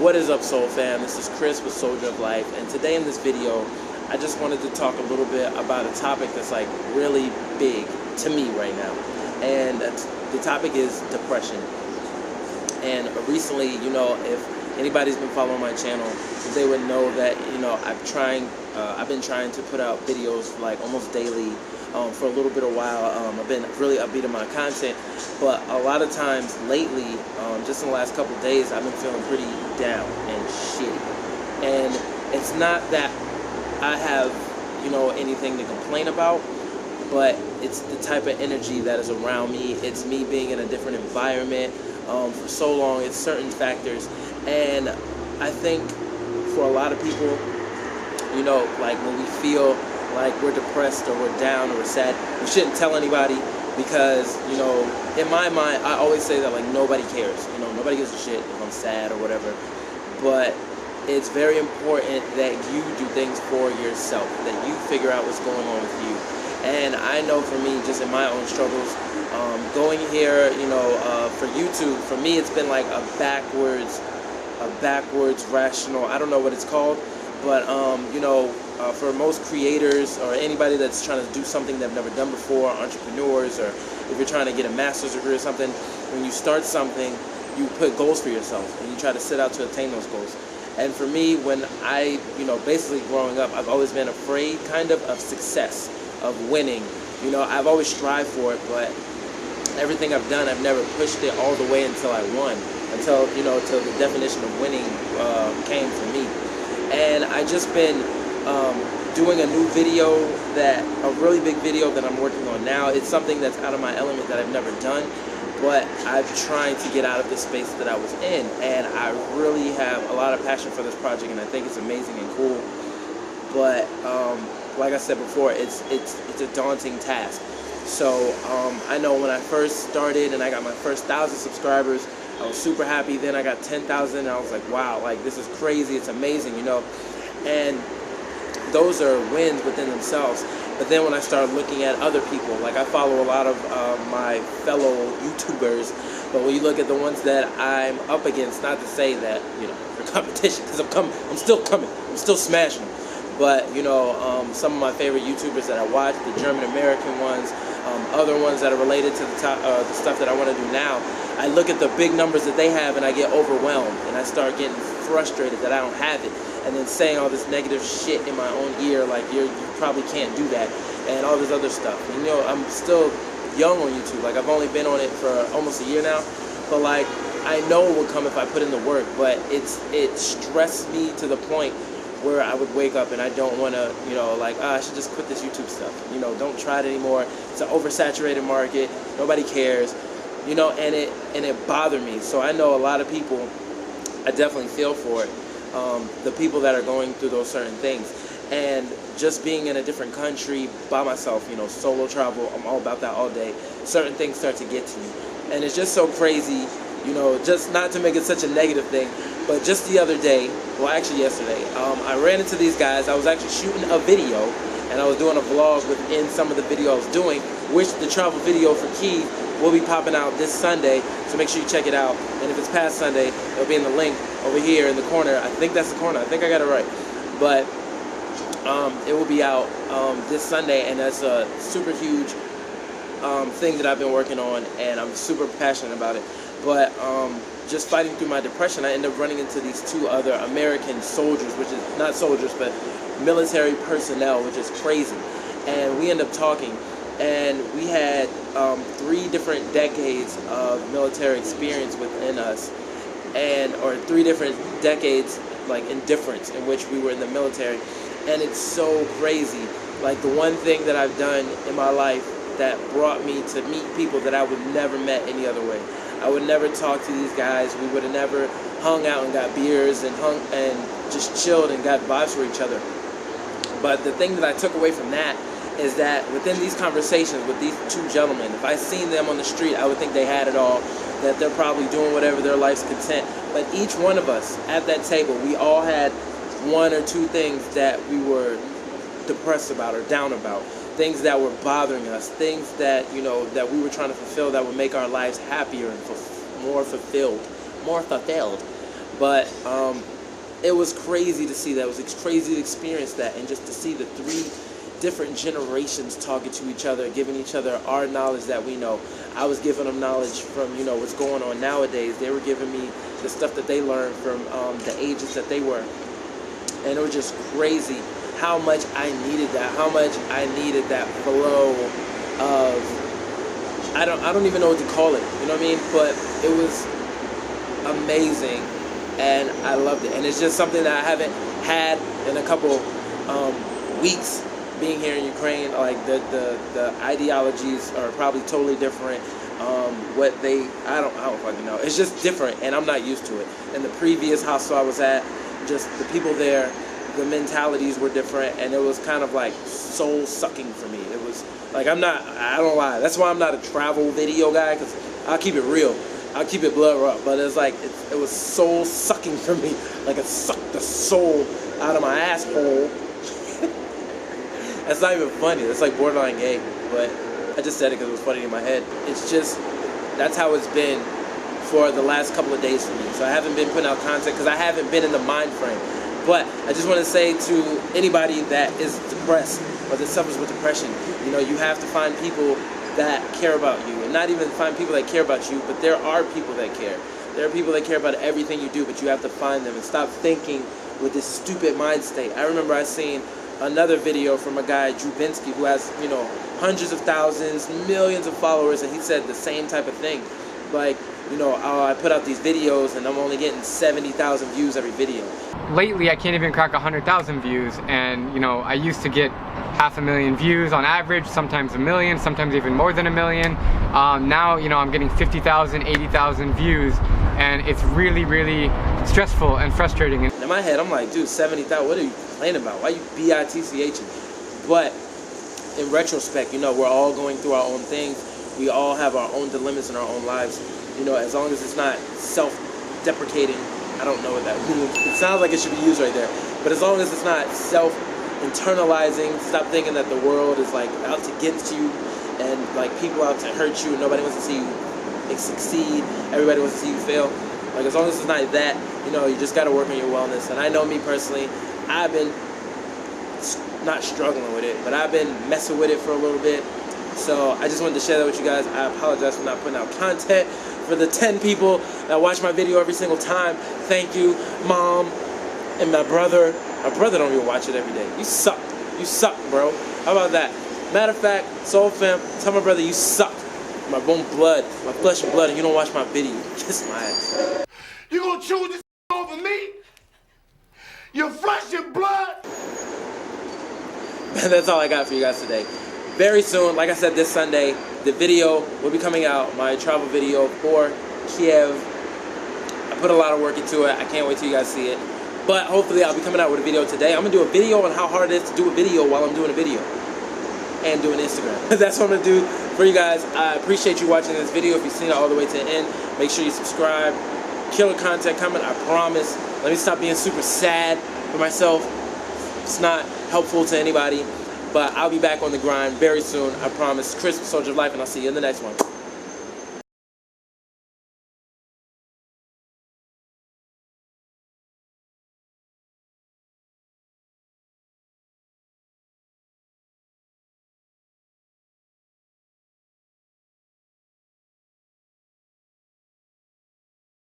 What is up, Soul Fam? This is Chris with Soldier of Life, and today in this video I just wanted to talk a little bit about a topic that's like really big to me right now, and the topic is depression. And recently, if anybody's been following my channel, they would know that I've been trying to put out videos like almost daily for a little bit of while. I've been really upbeat in my content, but a lot of times lately, just in the last couple of days, I've been feeling pretty down and shitty. And it's not that I have anything to complain about, but it's the type of energy that is around me. It's me being in a different environment for so long. It's certain factors, and I think for a lot of people, like when we feel like we're depressed or we're down or we're sad, we shouldn't tell anybody, because in my mind I always say that like nobody cares, nobody gives a shit if I'm sad or whatever. But it's very important that you do things for yourself, that you figure out what's going on with you. And I know for me, just in my own struggles, going here, for YouTube, for me it's been like a backwards rational, I don't know what it's called, but for most creators or anybody that's trying to do something they've never done before, entrepreneurs, or if you're trying to get a master's degree or something, when you start something, you put goals for yourself and you try to set out to attain those goals. And for me, when I, basically growing up, I've always been afraid kind of success, of winning. I've always strived for it, but everything I've done, I've never pushed it all the way until I won, until the definition of winning came for me. And I just been doing a new video, a really big video that I'm working on now. It's something that's out of my element that I've never done, but I'm trying to get out of the space that I was in, and I really have a lot of passion for this project, and I think it's amazing and cool. But like I said before, it's a daunting task. So I know when I first started and I got my first 1,000 subscribers, I was super happy. Then I got 10,000, and I was like, wow, like this is crazy, it's amazing, and those are wins within themselves. But then when I started looking at other people, like I follow a lot of my fellow YouTubers, but when you look at the ones that I'm up against, not to say that for competition, because I'm still coming, I'm still smashing them. But some of my favorite YouTubers that I watch, the German American ones, other ones that are related to the stuff that I want to do now, I look at the big numbers that they have and I get overwhelmed, and I start getting frustrated that I don't have it, and then saying all this negative shit in my own ear, like you probably can't do that, and all this other stuff. And, I'm still young on YouTube. Like I've only been on it for almost a year now, but like I know it will come if I put in the work. But it stressed me to the point where I would wake up and I don't want to, I should just quit this YouTube stuff. Don't try it anymore. It's an oversaturated market. Nobody cares. And it bothered me. So I know a lot of people, I definitely feel for it. The people that are going through those certain things. And just being in a different country by myself, solo travel, I'm all about that all day. Certain things start to get to you. And it's just so crazy, just not to make it such a negative thing, but just the other day, well actually yesterday, I ran into these guys. I was actually shooting a video, and I was doing a vlog within some of the video I was doing, which the travel video for Key will be popping out this Sunday, so make sure you check it out. And if it's past Sunday, it'll be in the link over here in the corner. I think that's the corner, I think I got it right. But it will be out this Sunday, and that's a super huge thing that I've been working on, and I'm super passionate about it. But just fighting through my depression, I ended up running into these two other American soldiers, which is not soldiers, but military personnel, which is crazy. And we ended up talking, and we had 3 different decades of military experience within us, or 3 different decades like in difference in which we were in the military. And it's so crazy. Like the one thing that I've done in my life that brought me to meet people that I would never met any other way. I would never talk to these guys. We would have never hung out and got beers and just chilled and got vibes for each other. But the thing that I took away from that is that within these conversations with these 2 gentlemen, if I seen them on the street, I would think they had it all, that they're probably doing whatever their life's content. But each one of us at that table, we all had 1 or 2 things that we were depressed about or down about. Things that were bothering us, things that, that we were trying to fulfill that would make our lives happier and more fulfilled. But it was crazy to see that. It was crazy to experience that, and just to see the 3 different generations talking to each other, giving each other our knowledge that we know. I was giving them knowledge from, you know, what's going on nowadays. They were giving me the stuff that they learned from the ages that they were. And it was just crazy how much I needed that, how much I needed that flow of, I don't even know what to call it, you know what I mean? But it was amazing, and I loved it. And it's just something that I haven't had in a couple weeks being here in Ukraine. Like the ideologies are probably totally different. I don't fucking know. It's just different, and I'm not used to it. And the previous hostel I was at, just the people there, the mentalities were different, and it was kind of like soul sucking for me. It was like, I don't lie. That's why I'm not a travel video guy, because I'll keep it real. I'll keep it blood raw. But it's like, it was soul sucking for me. Like it sucked the soul out of my asshole. That's not even funny. That's like borderline gay. But I just said it because it was funny in my head. It's just, that's how it's been for the last couple of days for me. So I haven't been putting out content because I haven't been in the mind frame. But I just want to say to anybody that is depressed or that suffers with depression, you know, you have to find people that care about you, and not even find people that care about you, but there are people that care. There are people that care about everything you do, but you have to find them and stop thinking with this stupid mind state. I remember I seen another video from a guy, Drubinski, who has, you know, hundreds of thousands, millions of followers, and he said the same type of thing. Like, you know, oh, I put out these videos and I'm only getting 70,000 views every video. Lately, I can't even crack 100,000 views, and, you know, I used to get 500,000 views on average, sometimes 1 million, sometimes even more than 1 million. Now, you know, I'm getting 50,000, 80,000 views, and it's really, really stressful and frustrating. In my head, I'm like, dude, 70,000, what are you complaining about? Why are you B-I-T-C-H-ing? But in retrospect, you know, we're all going through our own things. We all have our own dilemmas in our own lives. You know, as long as it's not self-deprecating, I don't know what that means. It sounds like it should be used right there. But as long as it's not self-internalizing, stop thinking that the world is like out to get you and like people out to hurt you and nobody wants to see you succeed, everybody wants to see you fail. Like, as long as it's not that, you know, you just got to work on your wellness. And I know me personally, I've been not struggling with it, but I've been messing with it for a little bit. So I just wanted to share that with you guys. I apologize for not putting out content. For the 10 people that watch my video every single time, thank you. Mom and my brother. My brother don't even watch it every day. You suck. You suck, bro. How about that? Matter of fact, Soul Fam, tell my brother you suck. My bone blood, my flesh and blood, and you don't watch my video. Kiss my ass. You gonna choose this over me? Your flesh and blood? That's all I got for you guys today. Very soon, like I said, this Sunday, the video will be coming out, my travel video for Kiev. I put a lot of work into it. I can't wait till you guys see it. But hopefully I'll be coming out with a video today. I'm going to do a video on how hard it is to do a video while I'm doing a video. And doing Instagram. That's what I'm going to do for you guys. I appreciate you watching this video. If you've seen it all the way to the end, make sure you subscribe. Killer content coming, I promise. Let me stop being super sad for myself. It's not helpful to anybody. But I'll be back on the grind very soon, I promise. Chris, Soldier of Life, and I'll see you in the next one.